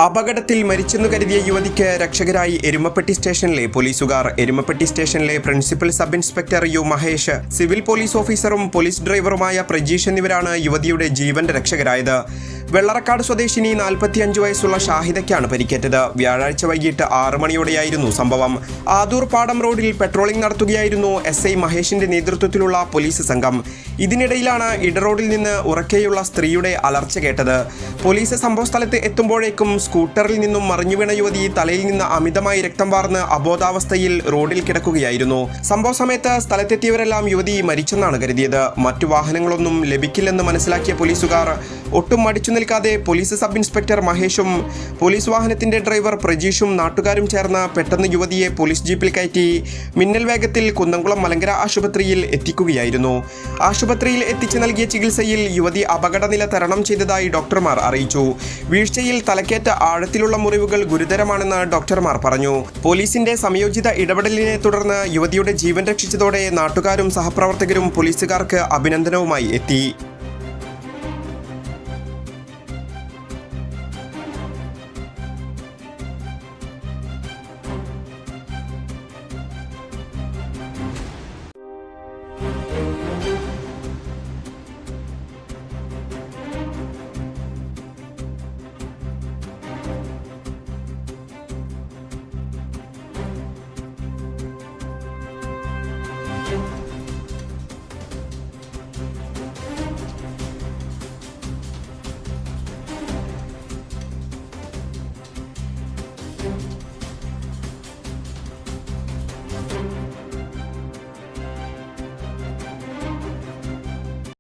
അപകടത്തിൽ മരിച്ചെന്നു കരുതിയ യുവതിക്ക് രക്ഷകരായി എരുമപ്പെട്ടി സ്റ്റേഷനിലെ പോലീസുകാർ. എരുമപ്പെട്ടി സ്റ്റേഷനിലെ principal sub inspector U Mahesh, civil police ഓഫീസറും പോലീസ് ഡ്രൈവറുമായ പ്രജീഷ് എന്നിവരാണ് യുവതിയുടെ ജീവന്റെ രക്ഷകരായത്. വെള്ളറക്കാട് സ്വദേശിനി 45 വയസ്സുള്ള ഷാഹിദയ്ക്കാണ് പരിക്കേറ്റത്. വ്യാഴാഴ്ച വൈകിട്ട് 6 മണിയോടെയായിരുന്നു സംഭവം. ആദൂർ പാടം റോഡിൽ പെട്രോളിംഗ് നടത്തുകയായിരുന്നു SI മഹേഷിന്റെ നേതൃത്വത്തിലുള്ള പോലീസ് സംഘം. ഇതിനിടയിലാണ് ഇടറോഡിൽ നിന്ന് ഉറക്കെയുള്ള സ്ത്രീയുടെ അലർച്ച കേട്ടത്. പോലീസ് സംഭവസ്ഥലത്ത് എത്തുമ്പോഴേക്കും സ്കൂട്ടറിൽ നിന്നും മറിഞ്ഞുവീണ യുവതി തലയിൽ നിന്ന് അമിതമായി രക്തം വാർന്ന് അബോധാവസ്ഥയിൽ റോഡിൽ കിടക്കുകയായിരുന്നു. സംഭവ സമയത്ത് സ്ഥലത്തെത്തിയവരെല്ലാം യുവതി മരിച്ചെന്നാണ് കരുതിയത്. മറ്റു വാഹനങ്ങളൊന്നും ലഭിക്കില്ലെന്ന് മനസ്സിലാക്കിയ പോലീസുകാർ ഒട്ടും മടിച്ചു നിൽക്കാതെ പോലീസ് സബ് ഇൻസ്പെക്ടർ മഹേഷും പോലീസ് വാഹനത്തിന്റെ ഡ്രൈവർ പ്രജീഷും നാട്ടുകാരും ചേർന്ന് പെട്ടെന്ന് യുവതിയെ പോലീസ് ജീപ്പിൽ കയറ്റി മിന്നൽ വേഗത്തിൽ കുന്നംകുളം മലങ്കര ആശുപത്രിയിൽ എത്തിക്കുകയായിരുന്നു. ആശുപത്രിയിൽ എത്തിച്ചു നൽകിയ ചികിത്സയിൽ യുവതി അപകടനില തരണം ചെയ്തതായി ഡോക്ടർമാർ അറിയിച്ചു. വീഴ്ചയിൽ തലക്കേറ്റ ആഴത്തിലുള്ള മുറിവുകൾ ഗുരുതരമാണെന്ന് ഡോക്ടർമാർ പറഞ്ഞു. പോലീസിന്റെ സംയോജിത ഇടപെടലിനെ തുടർന്ന് യുവതിയുടെ ജീവൻ രക്ഷിച്ചതോടെ നാട്ടുകാരും സഹപ്രവർത്തകരും പോലീസുകാർക്ക് അഭിനന്ദനവുമായി എത്തി.